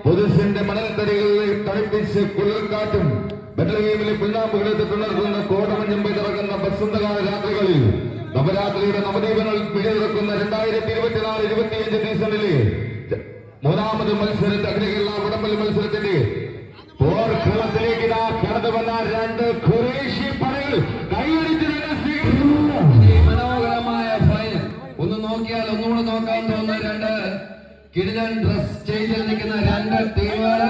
പൊതുസിന്റെ മണൽത്തരികളിൽ കളിപ്പിച്ച് കുളിർക്കാറ്റും ബെത്ലഹേമിലെ പുല്ലാമ്പുകളെ തുണർത്തുന്ന കോടമഞ്ഞും പെയ്തിറങ്ങുന്ന വസന്തകാല രാത്രികളിൽ നവരാത്രിയുടെ നവദീപങ്ങൾ പിടിതിറക്കുന്ന 2024-25 സീസണിലെ മൂന്നാമത് മത്സരത്തെ അഖില വടംവലി മത്സരത്തിന്റെ പോർക്കളത്തിലേക്ക് കടന്നു വന്ന രണ്ട് ഖുറൈശി പടകൾ കൈയടിച്ച് മനോഹരമായ ഫൈനൽ. ഒന്ന് നോക്കിയാൽ ഒന്നുകൂടെ നോക്കാൻ തോന്നുന്ന രണ്ട് കിടിലൻ ഡ്രസ് സ്റ്റേജിൽ നിൽക്കുന്ന രണ്ട് ടീമുകൾ.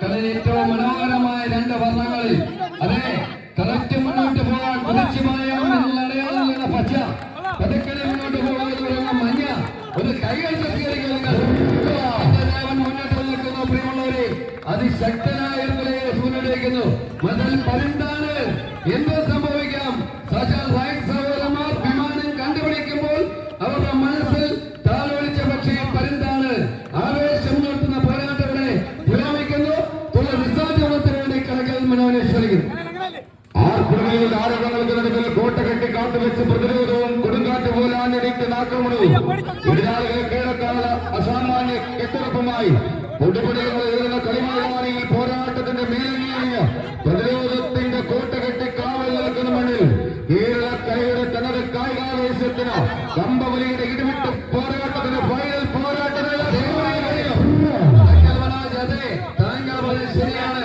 കളിയിൽ ഏറ്റവും മനോഹരമായ രണ്ട് വർണ്ണങ്ങളിൽ അതെ കറക്റ്റ് മുന്നോട്ട് പോകാൻ കുതിച്ചുമായം എന്നുള്ള അടയാളം നൽകുന്ന പച്ച, പതുക്കനെ മുന്നോട്ട് പോകാൻ തുടങ്ങുന്ന മഞ്ഞ. ഒരു കൈകൾ സ്വീകരിക്കുക മുന്നോട്ട് നിൽക്കുന്നു. പ്രിയമുള്ളവരെ, അതിശക്തനായ സൂര്യനേക്കുന്നു. മതൽ പരുന്താണ്. എന്ത് സംഭവിക്കാം? സാക്ഷാൽ റൈറ്റ് സഹോദരന്മാർ വിമാനം കണ്ടുപിടിക്കുമ്പോൾ അവരുടെ മനസ്സിൽ താലോലിച്ച പക്ഷേ പരുന്താണ്. ആവേശം നടത്തുന്ന പോരാട്ടങ്ങളെ പുരോഗമിക്കുന്നു. തുടർ വിസാചരണത്തിന് വേണ്ടി കണക്കിൽ മനോനേശ്വരിക്കുന്നു. ആർപ്പുകളിൽ ആരോപണങ്ങൾക്ക് നടുവിൽ കോട്ട കെട്ടി കാത്തുവെച്ച് പ്രതിരോധവും കൊടുങ്കാറ്റ് പോലെ ആഞ്ഞടിക്കുന്ന ആക്രമണവും എതിരാളികളെ കീഴക്കാല അസാമാന്യ കെട്ടുറപ്പുമായി പൊടിപൊടികൾ എഴുതുന്ന കളിമൈതാനിയിൽ പോരാട്ടത്തിന്റെ മേലങ്ങിയ പ്രതിരോധത്തിന്റെ കോട്ട കെട്ടി കാവൽ നിൽക്കുന്ന മണ്ണിൽ കേരളക്കരയുടെ തനത് കായികാവേശത്തിന് കമ്പവലിയുടെ ഇടിവിട്ട് പോരാട്ടത്തിന് ഫൈനൽ പോരാട്ടത്തിന് ശരിയാണ്.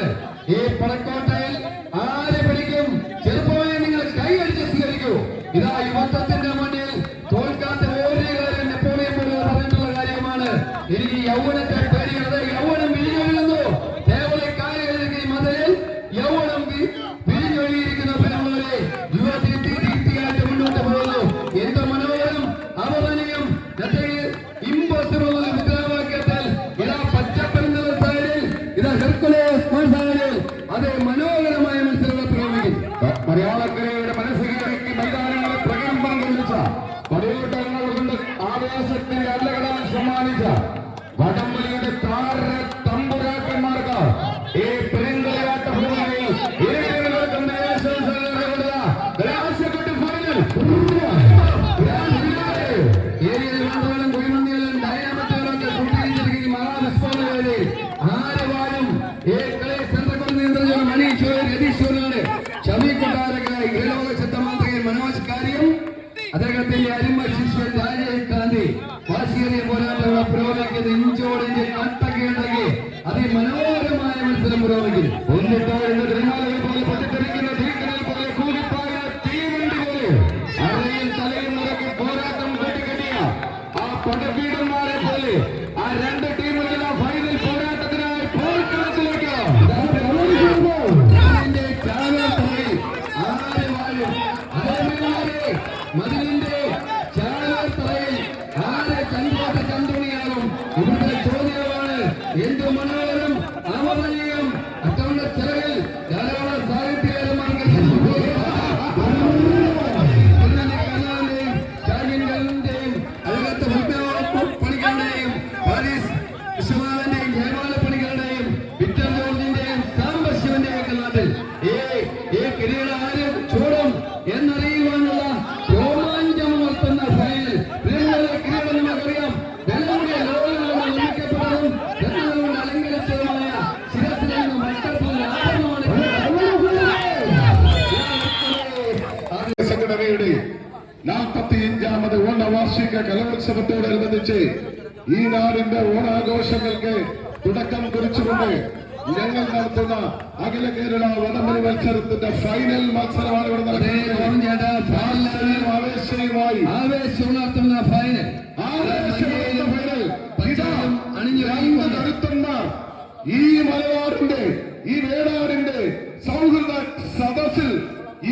ഈ പടക്കോട്ടയിൽ ആരെ പിടിക്കും? ചെറുപ്പമായി നിങ്ങൾ കൈയടിച്ച് സ്വീകരിക്കൂ. ഇതാ യുവത്വത്തിന്റെ മുന്നിൽ തോൽക്കാത്ത ഒരു കാര്യം നെപ്പോളിയൻ പറഞ്ഞിട്ടുള്ള കാര്യമാണ്. എനിക്ക് യൗവനത്തെ പേടിയുള്ളത്. യൗവനം വിരിഞ്ഞൊഴുകുന്നു. കേവലം കാലുകളിലേക്ക് മതലിൽ യൗവനം വിരിഞ്ഞൊഴുകിയിരിക്കുന്ന പെരുമാളെ യുവതീർത്തിയായിട്ട് മുന്നോട്ട് പോകുന്നു. എന്ത് മനോഹരം, അവതനിയും ഇമ്പോസിബിൾ മുദ്രാവാക്യത്തിൽ ഇതാ പച്ചപ്പരുന്നുള്ള സൈഡിൽ ഇതാ ഹെർക്കുലേസ് സൈഡിൽ അതേ മനോഹരമായ മത്സരങ്ങൾ പ്രയോഗിക്കും. മലയാളക്കരയുടെ മനസ്സ് കീഴടക്കി മൈതാനങ്ങളെ പ്രകമ്പനം കൊള്ളിച്ച പടയോട്ടങ്ങൾ കൊണ്ട് ആവേശത്തിന്റെ അല്ലകടാൻ സമ്മാനിച്ച വടംവലിയുടെ താര തമ്പുരാക്കന്മാർക്ക് ഈ പെരുങ്കളിയാട്ട ഭൂമിയിൽ അദ്ദേഹത്തിന്റെ അരിമ ശിഷ്യൻ രാജീവ് ഗാന്ധി വാശിയേറിയ പോരാട്ടങ്ങളെ പുരോഗമിക്കുന്ന ഇഞ്ചോടിഞ്ച് കട്ടകയുണ്ടെങ്കിൽ അതിമനോഹരമായ മത്സരം പുരോഗമിക്കും. ഒന്നിട്ടോ എന്ന തിരമാലകൾ പോലെ പൊട്ടിത്തെറിക്കുന്ന തീക്കനൽ പോലെ കൂടിപ്പായ തീവണ്ടി പോലെ അറയിൽ തലയിൽ മുറക്കി പോരാട്ടം കൂട്ടിക്കെട്ടിയ ആ പടപീഠന്മാരെ പോലെ ആ രണ്ട് ടീമുകളുടെ ഫൈനൽ പോരാട്ടത്തിനായി പോർക്കളത്തിലേക്ക് മതിലിന്റെ ചാരത്തറയിൽ ആരെ കണ്ടോട്ട കണ്ടുണിയാകും. ഇവിടുത്തെ ചോദ്യമാണ് എന്ത് മനോഹരം അവതനീയം. അത്തവണ ചെലവിൽ ധാരാളം സാഹിത്യകാരന്മാർക്ക് അതിനകത്ത് പണികളുടെയും പാരീസ് വിശ്വനാഥന്റെയും ജയമാല പണികളുടെയും വിക്ടർ ജോർജിന്റെയും സാംബശിവന്റെയും ഒക്കെ നാട്ടിൽ ഈ കിരീട ആരും ചൂടും എന്നറിയുവാനുള്ള രോമാഞ്ചമർത്തുന്ന ഫൈനൽ. കിരീടം നമുക്കറിയാം. വെള്ളമുടിയ ലോകങ്ങളിൽ നിർമ്മിക്കപ്പെട്ടതും രത്നങ്ങളുകൊണ്ട് അലങ്കരിച്ചതുമായ ശിരസിൽ നിന്ന് മട്ടപ്പുള്ള സംഘടനയുടെ 45ാമത് ഓണവാർഷിക കലോത്സവത്തോടനുബന്ധിച്ച് ഈ നാടിന്റെ ഓണാഘോഷങ്ങൾക്ക് തുടക്കം കുറിച്ചുകൊണ്ട് ഞങ്ങൾ നടത്തുന്ന അഖില കേരള വടംവലി മത്സരത്തിന്റെ ഫൈനൽ മത്സരമാണ് ഇവിടെ നടക്കുന്നത്. ആവേശമുണർത്തുന്ന ഫൈനൽ. കരുത്തുന്ന ഈ മലബാറിന്റെ ഈ വേടാറിന്റെ സൗഹൃദ സദസ്സിൽ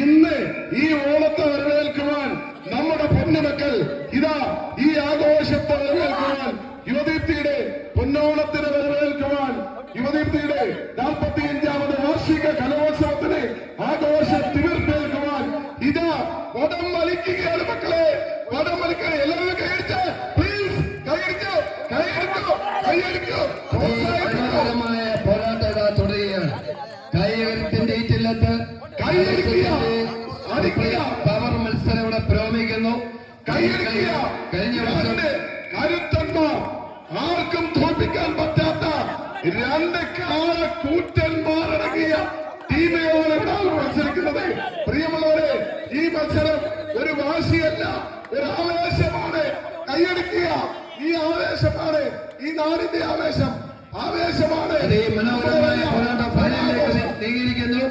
ഇന്ന് ഈ ഓണത്തെ വരവേൽക്കുവാൻ നമ്മുടെ പൊന്നുമക്കൾ ഇതാ ഈ ആഘോഷത്തെ വരവേൽക്കുവാൻ യുവദീപ്തിയുടെ പൊന്നോണത്തിന് വരവേൽക്കുവാൻ യുവദീപ്തിയുടെ 45ാമത് വാർഷിക കലോത്സവത്തിന് ആഘോഷ തിമിർപ്പേൽക്കുവാൻ ഇതാ വടം വലിക്കുകയാണ് മക്കളെ. വടം വലിക്കുക. എല്ലാവരും കൈയടിച്ച് പ്ലീസ് കൈയടിക്കോ കൈയടിക്കോ കൈയടിക്കോ. പോരാട്ട തുടരുകയാണ്. കൈയത്തിന്റെ ഈറ്റില്ലത്ത് പവർ മത്സരം ഇവിടെ പുരോഗമിക്കുന്നു. കഴിഞ്ഞ വർഷം കരുത്തന്മാർ ആർക്കും തോൽപ്പിക്കാൻ പറ്റാത്ത രണ്ട് കൂറ്റന്മാരടങ്ങിയ ടീമുകളാണ് ഇവിടെ മത്സരിക്കുന്നത്. പ്രിയമുള്ളവരെ, ഈ മത്സരം ഒരു വാശിയല്ല, ഒരു ആവേശമാണ്. കൈയടിക്കുക. ഈ ആവേശമാണ് ഈ നാടിന്റെ ആവേശമാണ്. മനോഹരമായ പോരാട്ടം ഫൈനലിലേക്ക് നീങ്ങിയിരിക്കുന്നു.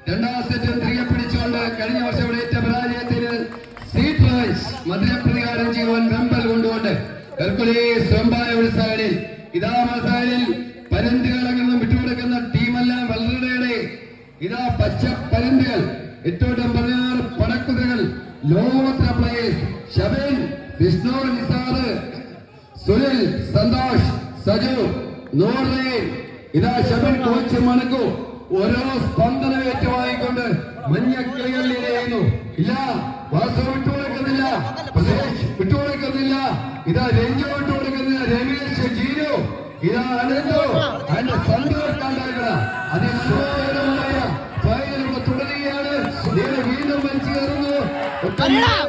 രണ്ടാം സെറ്റും തിരികെ പിടിച്ചുകൊണ്ട് കഴിഞ്ഞ വർഷം ഇവിടെ ഏറ്റ പരാജയത്തിന് സീറ്റ് വൈസ് മധുരപ്രതികാരം ചെയ്യുവാൻ വെമ്പൽ കൊണ്ടുകൊണ്ട് ഹെർക്കുലീസ് വെമ്പായ ഒരു സൈഡിൽ, ഇതാ സൈഡിൽ പരുന്തുകളെന്നും വിട്ടുകൊടുക്കുന്ന ടീമെല്ലാം വെള്ളയുടെ ഇതാ പച്ച പരുന്തുകൾ 816 പടക്കുതിരകൾ ലോകോത്തര പ്ലേയേഴ്സ് ഷബീൻ, വിഷ്ണു, നിസാർ, സുനിൽ, സന്തോഷ്, സജു, നോർലീൻ, ഇതാ ഷബീൻ കോച്ച് മണക്കു ഓരോ സ്പന്ദനം ഏറ്റുവാങ്ങിക്കൊണ്ട് മഞ്ഞക്കിളികളിൽ ഇടയുന്നു. ഇല്ല, വാസു വിട്ടുകൊടുക്കുന്നില്ല, പ്രദേശ് വിട്ടുകൊടുക്കുന്നില്ല, ഇതാ രഞ്ജു വിട്ടുകൊടുക്കുന്നില്ല, രമേശ്, ജീനു, ഇതാ അനന്തു അതിന്റെ സന്തോഷ് കണ്ടാക്കുക. അതിമനോഹരമായ ഫൈനലുകൾ തുടരുകയാണ്. വീണ്ടും വലിച്ചു കയറുന്നു. കളിയൊരു